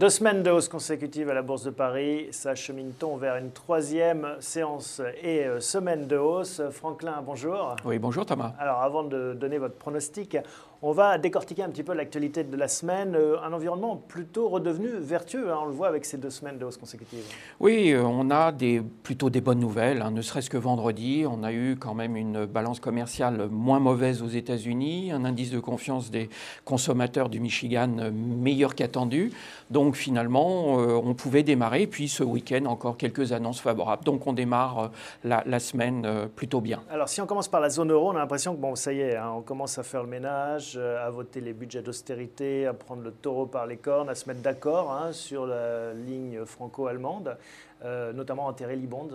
2 semaines de hausse consécutive à la Bourse de Paris. S'achemine-t-on vers une troisième séance et semaine de hausse? Franklin, bonjour. Oui, bonjour Thomas. Alors avant de donner votre pronostic, on va décortiquer un petit peu l'actualité de la semaine. Un environnement plutôt redevenu vertueux, on le voit avec ces 2 semaines de hausse consécutive. Oui, on a plutôt des bonnes nouvelles, ne serait-ce que vendredi. On a eu quand même une balance commerciale moins mauvaise aux États-Unis, un indice de confiance des consommateurs du Michigan meilleur qu'attendu. Donc finalement, on pouvait démarrer. Puis ce week-end, encore quelques annonces favorables. Donc on démarre la semaine plutôt bien. Alors si on commence par la zone euro, on a l'impression que bon, ça y est, on commence à faire le ménage, à voter les budgets d'austérité, à prendre le taureau par les cornes, à se mettre d'accord sur la ligne franco-allemande, notamment enterrer l'e-bond.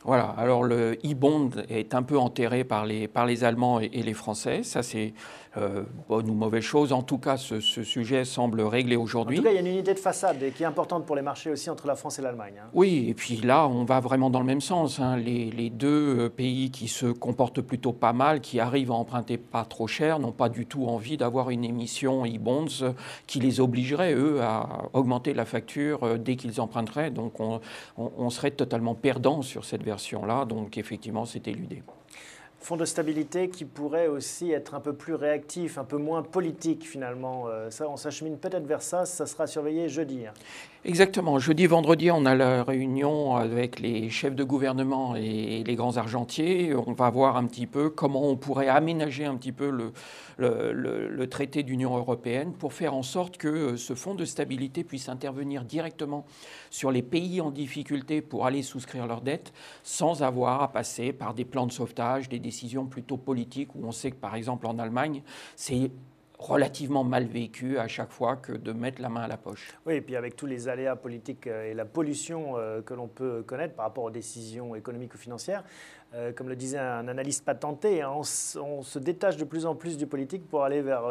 Voilà, alors le e-bond est un peu enterré par les Allemands et les Français. Ça, c'est bonne ou mauvaise chose. En tout cas, ce sujet semble réglé aujourd'hui. En tout cas, il y a une unité de façade qui est importante pour les marchés aussi entre la France et l'Allemagne. Oui, et puis là, on va vraiment dans le même sens. Les deux pays qui se comportent plutôt pas mal, qui arrivent à emprunter pas trop cher, n'ont pas du tout envie d'avoir une émission e-bonds qui les obligerait, eux, à augmenter la facture dès qu'ils emprunteraient. Donc on serait totalement perdant sur cette version-là. Donc effectivement, c'est éludé. Fonds de stabilité qui pourrait aussi être un peu plus réactif, un peu moins politique finalement. Ça, on s'achemine peut-être vers ça, ça sera surveillé jeudi. Exactement. Jeudi, vendredi, on a la réunion avec les chefs de gouvernement et les grands argentiers. On va voir un petit peu comment on pourrait aménager un petit peu le traité d'Union européenne pour faire en sorte que ce fonds de stabilité puisse intervenir directement sur les pays en difficulté pour aller souscrire leurs dettes sans avoir à passer par des plans de sauvetage, des décisions plutôt politiques où on sait que par exemple en Allemagne, c'est relativement mal vécu à chaque fois que de mettre la main à la poche. Oui, et puis avec tous les aléas politiques et la pollution que l'on peut connaître par rapport aux décisions économiques ou financières, comme le disait un analyste patenté, on se détache de plus en plus du politique pour aller vers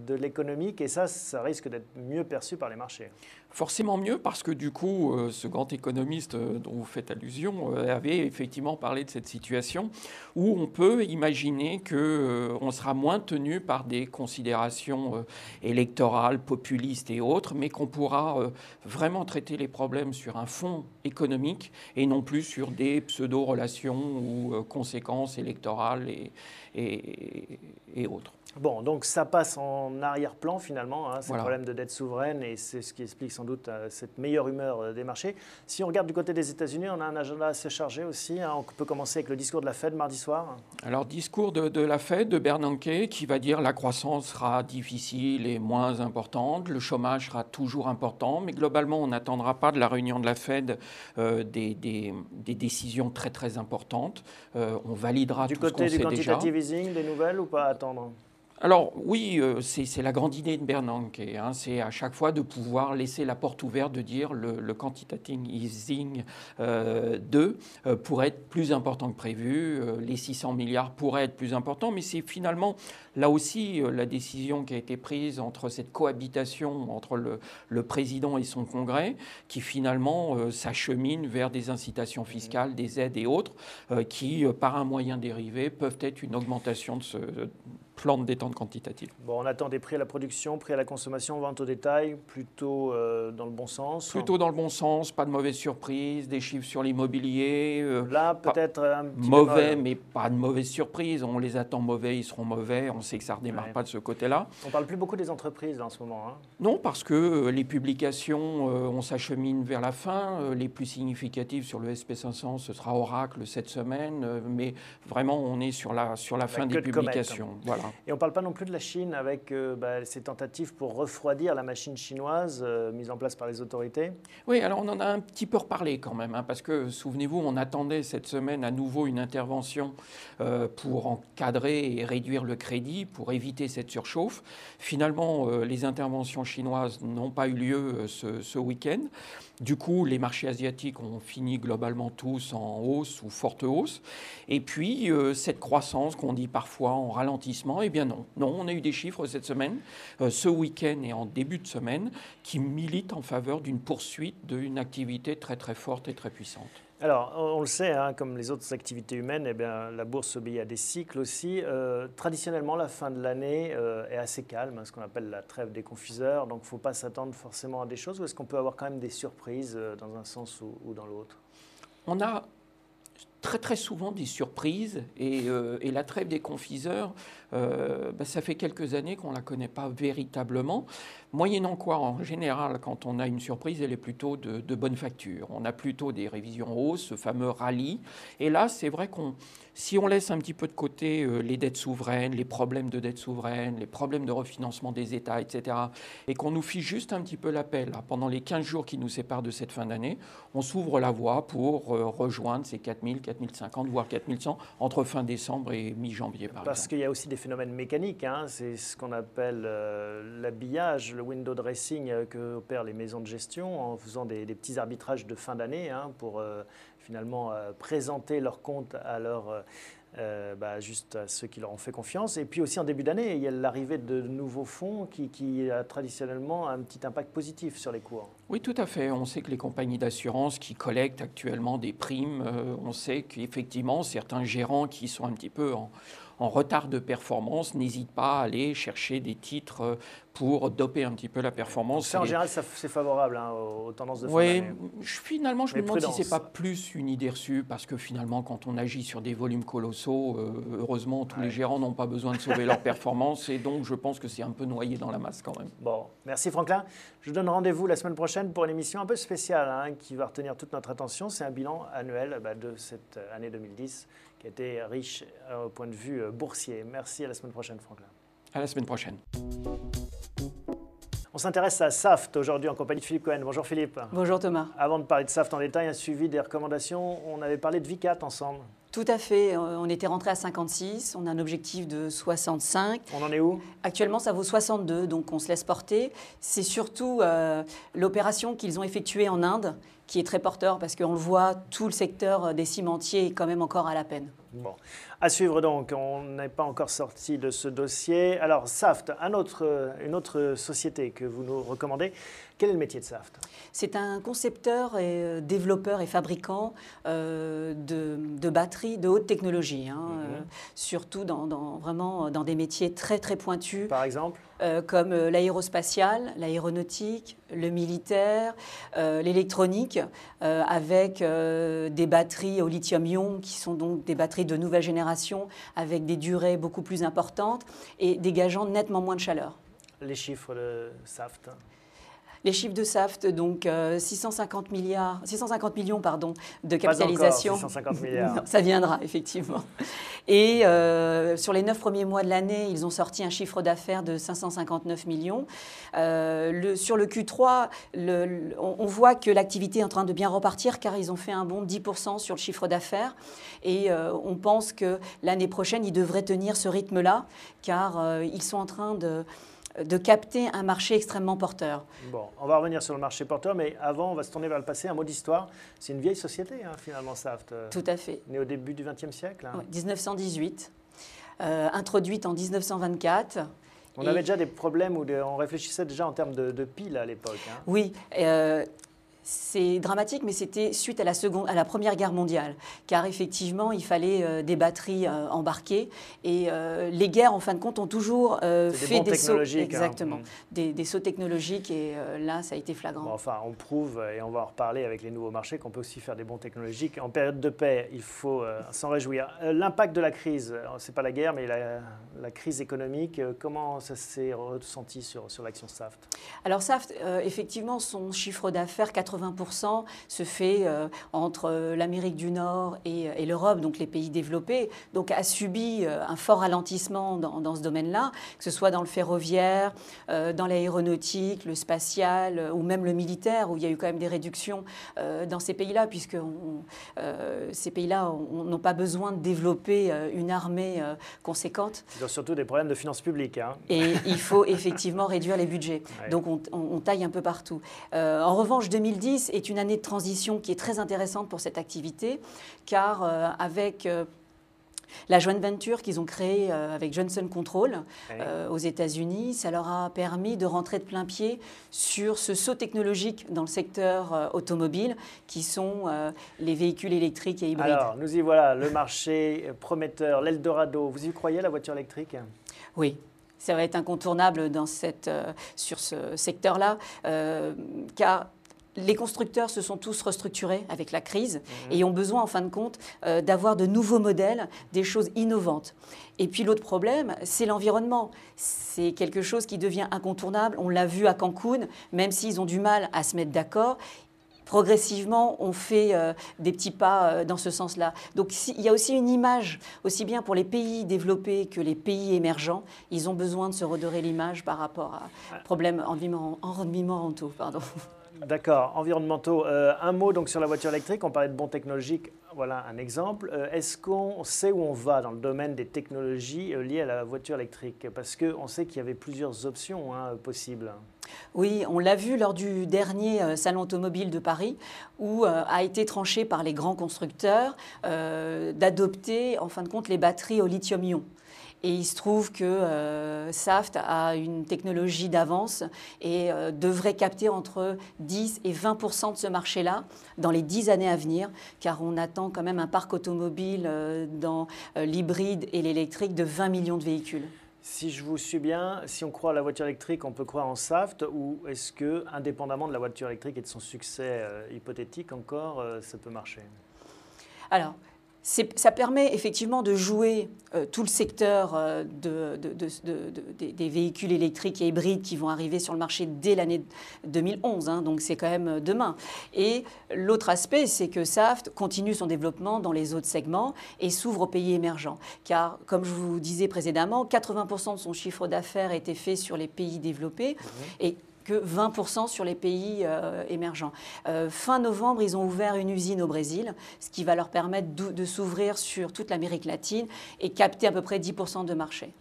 de l'économique et ça risque d'être mieux perçu par les marchés. Forcément mieux parce que du coup, ce grand économiste dont vous faites allusion avait effectivement parlé de cette situation où on peut imaginer qu'on sera moins tenu par des considérations électorales, populistes et autres, mais qu'on pourra vraiment traiter les problèmes sur un fond économique et non plus sur des pseudo-relations ou conséquences électorales et autres. Bon, donc ça passe en arrière-plan finalement, ces Voilà. problèmes de dette souveraine et c'est ce qui explique sans doute cette meilleure humeur des marchés. Si on regarde du côté des États-Unis, on a un agenda assez chargé aussi. On peut commencer avec le discours de la Fed mardi soir. Alors, discours de la Fed, de Bernanke, qui va dire la croissance sera difficile et moins importante, le chômage sera toujours important, mais globalement, on n'attendra pas de la réunion de la Fed des décisions très très importantes. On validera tout ce qu'on sait déjà. Du côté du quantitative easing, des nouvelles ou pas à attendre? Alors oui, c'est la grande idée de Bernanke, c'est à chaque fois de pouvoir laisser la porte ouverte, de dire le quantitative easing 2 pourrait être plus important que prévu, les 600 milliards pourraient être plus importants, mais c'est finalement là aussi la décision qui a été prise entre cette cohabitation entre le président et son congrès, qui finalement s'achemine vers des incitations fiscales, des aides et autres, qui par un moyen dérivé peuvent être une augmentation de ce plan de détente quantitative. Bon, on attend des prix à la production, prix à la consommation, vente au détail, plutôt dans le bon sens. Plutôt dans le bon sens, pas de mauvaise surprise, des chiffres sur l'immobilier. Là, peut-être un petit mauvais, mais pas de mauvaise surprise. On les attend mauvais, ils seront mauvais. On sait que ça ne redémarre pas de ce côté-là. On ne parle plus beaucoup des entreprises là, en ce moment. Non, parce que les publications, on s'achemine vers la fin. Les plus significatives sur le SP500, ce sera Oracle cette semaine. Mais vraiment, on est sur la fin des publications. Voilà. Et on ne parle pas non plus de la Chine avec ces tentatives pour refroidir la machine chinoise mise en place par les autorités. Oui, alors on en a un petit peu reparlé quand même, parce que souvenez-vous, on attendait cette semaine à nouveau une intervention pour encadrer et réduire le crédit, pour éviter cette surchauffe. Finalement, les interventions chinoises n'ont pas eu lieu ce week-end. Du coup, les marchés asiatiques ont fini globalement tous en hausse ou forte hausse. Et puis, cette croissance qu'on dit parfois en ralentissement, eh bien non. Non, on a eu des chiffres cette semaine, ce week-end et en début de semaine, qui militent en faveur d'une poursuite d'une activité très très forte et très puissante. Alors, on le sait, hein, comme les autres activités humaines, eh bien, la bourse obéit à des cycles aussi. Traditionnellement, la fin de l'année est assez calme, ce qu'on appelle la trêve des confiseurs. Donc, il ne faut pas s'attendre forcément à des choses. Ou est-ce qu'on peut avoir quand même des surprises dans un sens ou dans l'autre? On a très très souvent des surprises et la trêve des confiseurs, ça fait quelques années qu'on ne la connaît pas véritablement, moyennant quoi en général quand on a une surprise elle est plutôt de bonne facture. On a plutôt des révisions hausses, ce fameux rallye, et là c'est vrai si on laisse un petit peu de côté les dettes souveraines, les problèmes de dettes souveraines, les problèmes de refinancement des États, etc., et qu'on nous fiche juste un petit peu la paix là, pendant les 15 jours qui nous séparent de cette fin d'année, on s'ouvre la voie pour rejoindre ces 4000, 4050, voire 4100 entre fin décembre et mi-janvier, par exemple. Parce qu'il y a aussi des phénomènes mécaniques, hein. C'est ce qu'on appelle l'habillage, le window dressing que opèrent les maisons de gestion en faisant des petits arbitrages de fin d'année, hein, pour finalement présenter leurs comptes à juste à ceux qui leur ont fait confiance. Et puis aussi en début d'année, il y a l'arrivée de nouveaux fonds qui a traditionnellement un petit impact positif sur les cours. Oui, tout à fait. On sait que les compagnies d'assurance qui collectent actuellement des primes, on sait qu'effectivement, certains gérants qui sont un petit peu en retard de performance n'hésitent pas à aller chercher des titres pour doper un petit peu la performance. Ça, en général, c'est favorable, hein, aux tendances de fin d'année. Oui, finalement, je me demande si ce n'est pas plus une idée reçue, parce que finalement, quand on agit sur des volumes colossaux, heureusement, tous les gérants n'ont pas besoin de sauver leur performance, et donc je pense que c'est un peu noyé dans la masse quand même. Bon, merci Franklin. Je vous donne rendez-vous la semaine prochaine pour une émission un peu spéciale, hein, qui va retenir toute notre attention. C'est un bilan annuel de cette année 2010 qui a été riche au point de vue boursier. Merci, à la semaine prochaine Franklin. À la semaine prochaine. On s'intéresse à Saft aujourd'hui en compagnie de Philippe Cohen. Bonjour Philippe. Bonjour Thomas. Avant de parler de Saft en détail, un suivi des recommandations. On avait parlé de Vicat ensemble. Tout à fait. On était rentré à 56. On a un objectif de 65. On en est où? Actuellement, ça vaut 62, donc on se laisse porter. C'est surtout l'opération qu'ils ont effectuée en Inde qui est très porteur parce qu'on le voit, tout le secteur des cimentiers est quand même encore à la peine. Bon. À suivre donc, on n'est pas encore sorti de ce dossier. Alors Saft, une autre société que vous nous recommandez. Quel est le métier de Saft? C'est un concepteur, et développeur et fabricant de batteries de haute technologie, hein, surtout vraiment dans des métiers très très pointus. Par exemple comme l'aérospatial, l'aéronautique, le militaire, l'électronique, avec des batteries au lithium-ion qui sont donc des batteries de nouvelle génération avec des durées beaucoup plus importantes et dégageant nettement moins de chaleur. Les chiffres de Saft? Les chiffres de Saft, donc 650 millions de capitalisation. Pas encore 650 milliards. Non, ça viendra, effectivement. Et sur les 9 premiers mois de l'année, ils ont sorti un chiffre d'affaires de 559 millions. Sur le Q3, on voit que l'activité est en train de bien repartir car ils ont fait un bond de 10% sur le chiffre d'affaires. Et on pense que l'année prochaine, ils devraient tenir ce rythme-là car ils sont en train de capter un marché extrêmement porteur. Bon, on va revenir sur le marché porteur, mais avant, on va se tourner vers le passé. Un mot d'histoire. C'est une vieille société, hein, finalement, Saft. Tout à fait. Née au début du XXe siècle. Hein. Ouais, 1918, introduite en 1924. On avait déjà des problèmes où on réfléchissait déjà en termes de piles à l'époque. Hein. Oui. C'est dramatique, mais c'était suite à la Première Guerre mondiale, car effectivement, il fallait des batteries embarquées. Et les guerres, en fin de compte, ont toujours fait des sauts, exactement, des sauts technologiques. Et là, ça a été flagrant. Bon, enfin, on prouve, et on va en reparler avec les nouveaux marchés, qu'on peut aussi faire des bons technologiques. En période de paix, il faut s'en réjouir. L'impact de la crise, c'est pas la guerre, mais la crise économique, comment ça s'est ressenti sur l'action Saft? Alors Saft, effectivement, son chiffre d'affaires, 80% se fait entre l'Amérique du Nord et l'Europe, donc les pays développés, donc a subi un fort ralentissement dans ce domaine-là, que ce soit dans le ferroviaire, dans l'aéronautique, le spatial ou même le militaire, où il y a eu quand même des réductions dans ces pays-là, puisque ces pays-là n'ont pas besoin de développer une armée conséquente. Ils ont surtout des problèmes de finances publiques. Hein. Et il faut effectivement réduire les budgets. Ouais. Donc on taille un peu partout. En revanche, 2010 est une année de transition qui est très intéressante pour cette activité, car avec La joint venture qu'ils ont créée avec Johnson Control aux États-Unis, ça leur a permis de rentrer de plein pied sur ce saut technologique dans le secteur automobile, qui sont les véhicules électriques et hybrides. Alors, nous y voilà, le marché prometteur, l'Eldorado. Vous y croyez, la voiture électrique? Oui. Ça va être incontournable sur ce secteur-là, car les constructeurs se sont tous restructurés avec la crise et ont besoin, en fin de compte, d'avoir de nouveaux modèles, des choses innovantes. Et puis l'autre problème, c'est l'environnement. C'est quelque chose qui devient incontournable. On l'a vu à Cancun, même s'ils ont du mal à se mettre d'accord. Progressivement, on fait des petits pas dans ce sens-là. Donc il y a aussi une image, aussi bien pour les pays développés que les pays émergents. Ils ont besoin de se redorer l'image par rapport à problèmes environnementaux. D'accord, environnementaux. Un mot donc sur la voiture électrique, on parlait de bons technologiques, voilà un exemple. Est-ce qu'on sait où on va dans le domaine des technologies liées à la voiture électrique? Parce qu'on sait qu'il y avait plusieurs options possibles. Oui, on l'a vu lors du dernier Salon automobile de Paris, où a été tranché par les grands constructeurs d'adopter, en fin de compte, les batteries au lithium-ion. Et il se trouve que Saft a une technologie d'avance et devrait capter entre 10 et 20% de ce marché-là dans les 10 années à venir, car on attend quand même un parc automobile dans l'hybride et l'électrique de 20 millions de véhicules. Si je vous suis bien, si on croit à la voiture électrique, on peut croire en Saft, ou est-ce que, indépendamment de la voiture électrique et de son succès hypothétique encore, ça peut marcher? Alors, ça permet effectivement de jouer tout le secteur des véhicules électriques et hybrides qui vont arriver sur le marché dès l'année 2011, donc c'est quand même demain. Et l'autre aspect, c'est que Saft continue son développement dans les autres segments et s'ouvre aux pays émergents. Car, comme je vous disais précédemment, 80% de son chiffre d'affaires était fait sur les pays développés. Et que 20% sur les pays émergents. Fin novembre, ils ont ouvert une usine au Brésil, ce qui va leur permettre de s'ouvrir sur toute l'Amérique latine et capter à peu près 10% de marché.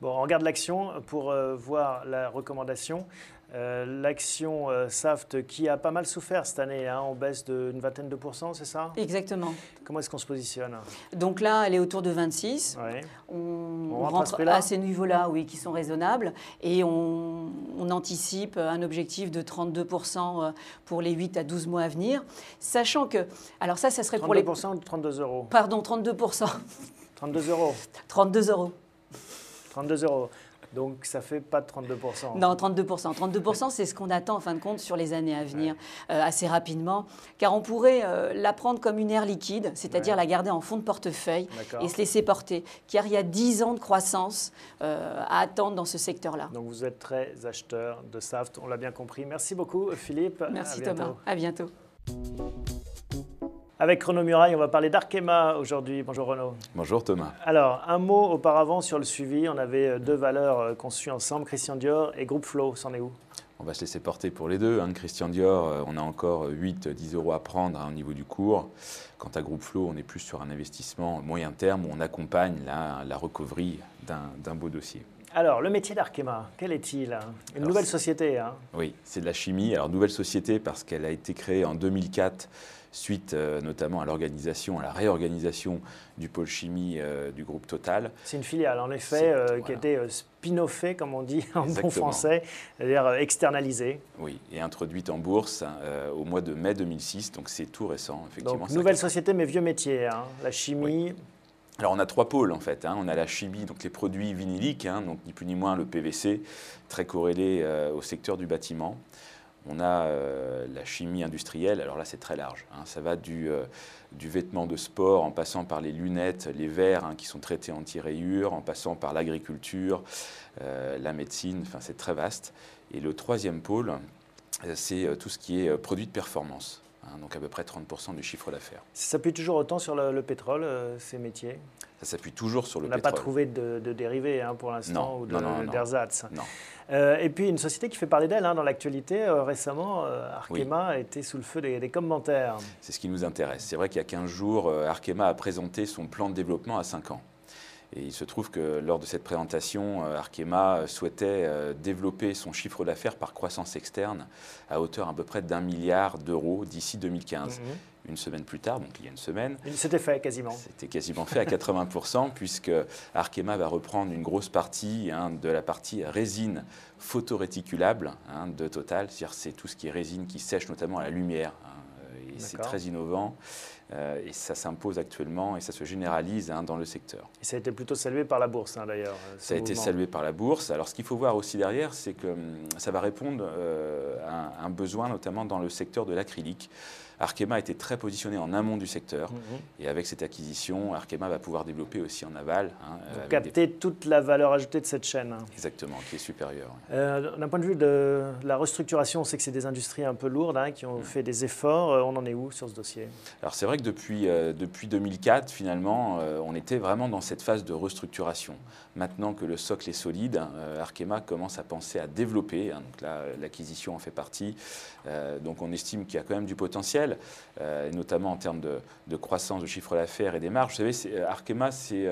Bon, on regarde l'action pour voir la recommandation. L'action Saft qui a pas mal souffert cette année, en baisse d'une vingtaine de pourcents, c'est ça? Exactement. Comment est-ce qu'on se positionne? Donc là, elle est autour de 26. Ouais. On rentre à ces niveaux-là, oui, qui sont raisonnables. Et on anticipe un objectif de 32% pour les 8 à 12 mois à venir. Sachant que, alors ça serait pour les... 32% ou 32 euros? Pardon, 32%. 32 euros? 32 euros. 32 euros. Donc, ça ne fait pas de 32%. Non, 32%. 32%, c'est ce qu'on attend, en fin de compte, sur les années à venir, assez rapidement. Car on pourrait la prendre comme une aire liquide, c'est-à-dire la garder en fond de portefeuille et se laisser porter. Car il y a 10 ans de croissance à attendre dans ce secteur-là. Donc, vous êtes très acheteur de Saft, on l'a bien compris. Merci beaucoup, Philippe. Merci, Thomas. À bientôt. Avec Renaud Muraille, on va parler d'Arkema aujourd'hui. Bonjour Renaud. Bonjour Thomas. Alors, un mot auparavant sur le suivi. On avait deux valeurs qu'on suit ensemble, Christian Dior et Groupe Flow. C'en est où? On va se laisser porter pour les deux. Christian Dior, on a encore 8-10 euros à prendre au niveau du cours. Quant à Groupe Flow, on est plus sur un investissement moyen terme où on accompagne la recovery d'un beau dossier. Alors, le métier d'Arkema, quel est-il? Une nouvelle société. Oui, c'est de la chimie. Alors, nouvelle société parce qu'elle a été créée en 2004 suite notamment à la réorganisation du pôle chimie du groupe Total. C'est une filiale, en effet, qui a été spin-offée, comme on dit en bon français, c'est-à-dire externalisée. Oui, et introduite en bourse au mois de mai 2006, donc c'est tout récent, effectivement. Donc, nouvelle société, mais vieux métier, la chimie. Oui. Alors, on a trois pôles, en fait. On a la chimie, donc les produits vinyliques, donc ni plus ni moins le PVC, très corrélé au secteur du bâtiment. On a la chimie industrielle, alors là c'est très large, ça va du vêtement de sport en passant par les lunettes, les verres qui sont traités anti-rayures, en passant par l'agriculture, la médecine, enfin c'est très vaste. Et le troisième pôle, c'est tout ce qui est produits de performance, donc à peu près 30% du chiffre d'affaires. Ça s'appuie toujours autant sur le pétrole, ces métiers? Ça s'appuie toujours sur le pétrole. On n'a pas trouvé de dérivés pour l'instant ou d'ersatz. Non. Et puis une société qui fait parler d'elle dans l'actualité. Récemment, Arkema a été sous le feu des commentaires. C'est ce qui nous intéresse. C'est vrai qu'il y a 15 jours, Arkema a présenté son plan de développement à 5 ans. Et il se trouve que lors de cette présentation, Arkema souhaitait développer son chiffre d'affaires par croissance externe à hauteur à peu près d'1 milliard d'euros d'ici 2015. Une semaine plus tard, donc il y a une semaine. C'était fait quasiment. C'était quasiment fait à 80%, puisque Arkema va reprendre une grosse partie de la partie résine photoréticulable de Total. C'est-à-dire c'est tout ce qui est résine qui sèche notamment à la lumière. Et c'est très innovant. Et ça s'impose actuellement et ça se généralise dans le secteur. Et ça a été plutôt salué par la bourse d'ailleurs. Ça a été salué par la bourse. Alors ce qu'il faut voir aussi derrière, c'est que ça va répondre à un besoin notamment dans le secteur de l'acrylique. Arkema était très positionné en amont du secteur et avec cette acquisition, Arkema va pouvoir développer aussi en aval. Donc capter toute la valeur ajoutée de cette chaîne. Exactement, qui est supérieure. D'un point de vue de la restructuration, on sait que c'est des industries un peu lourdes qui ont fait des efforts. On en est où sur ce dossier? Alors c'est vrai que depuis 2004, finalement, on était vraiment dans cette phase de restructuration. Maintenant que le socle est solide, Arkema commence à penser à développer. Donc là, l'acquisition en fait partie. Donc on estime qu'il y a quand même du potentiel, notamment en termes de croissance de chiffre d'affaires et des marges. Vous savez, Arkema, c'est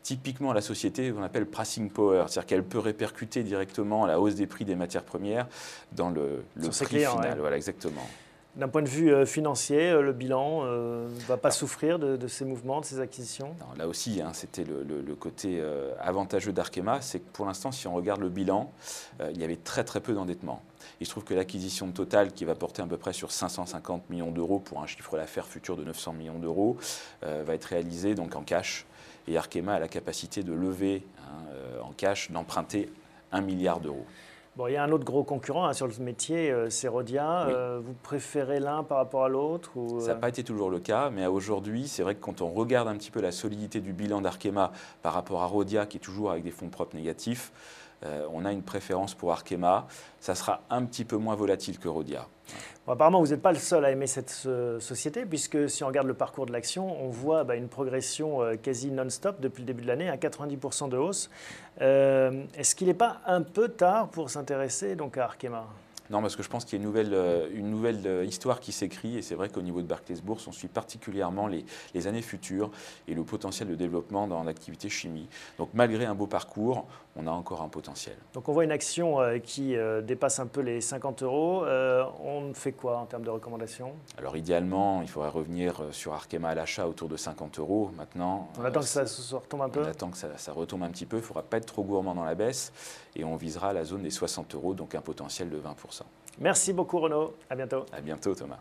typiquement la société qu'on appelle pricing power, c'est-à-dire qu'elle peut répercuter directement la hausse des prix des matières premières dans le prix clients, final. Voilà, exactement. D'un point de vue financier, le bilan ne va pas souffrir de ces mouvements, de ces acquisitions? Non, là aussi, c'était le côté avantageux d'Arkema, c'est que pour l'instant, si on regarde le bilan, il y avait très très peu d'endettement. Il se trouve que l'acquisition de Total, qui va porter à peu près sur 550 millions d'euros pour un chiffre d'affaires futur de 900 millions d'euros, va être réalisée donc en cash. Et Arkema a la capacité de lever en cash, d'emprunter 1 milliard d'euros. Bon, il y a un autre gros concurrent sur le métier, c'est Rhodia. Oui. Vous préférez l'un par rapport à l'autre Ça n'a pas été toujours le cas, mais aujourd'hui, c'est vrai que quand on regarde un petit peu la solidité du bilan d'Arkema par rapport à Rhodia, qui est toujours avec des fonds propres négatifs, on a une préférence pour Arkema. Ça sera un petit peu moins volatile que Rhodia. Bon, apparemment, vous n'êtes pas le seul à aimer cette société, puisque si on regarde le parcours de l'action, on voit une progression quasi non-stop depuis le début de l'année, à 90% de hausse. Est-ce qu'il n'est pas un peu tard pour s'intéresser donc à Arkema? Non, parce que je pense qu'il y a une nouvelle histoire qui s'écrit et c'est vrai qu'au niveau de Barclays Bourse, on suit particulièrement les années futures et le potentiel de développement dans l'activité chimie. Donc malgré un beau parcours, on a encore un potentiel. Donc on voit une action qui dépasse un peu les 50 euros. On fait quoi en termes de recommandations? Alors idéalement, il faudrait revenir sur Arkema à l'achat autour de 50 euros. Maintenant, on attend que ça retombe un peu? On attend que ça retombe un petit peu. Il ne faudra pas être trop gourmand dans la baisse et on visera la zone des 60 euros, donc un potentiel de 20%. Merci beaucoup Renaud, à bientôt. À bientôt Thomas.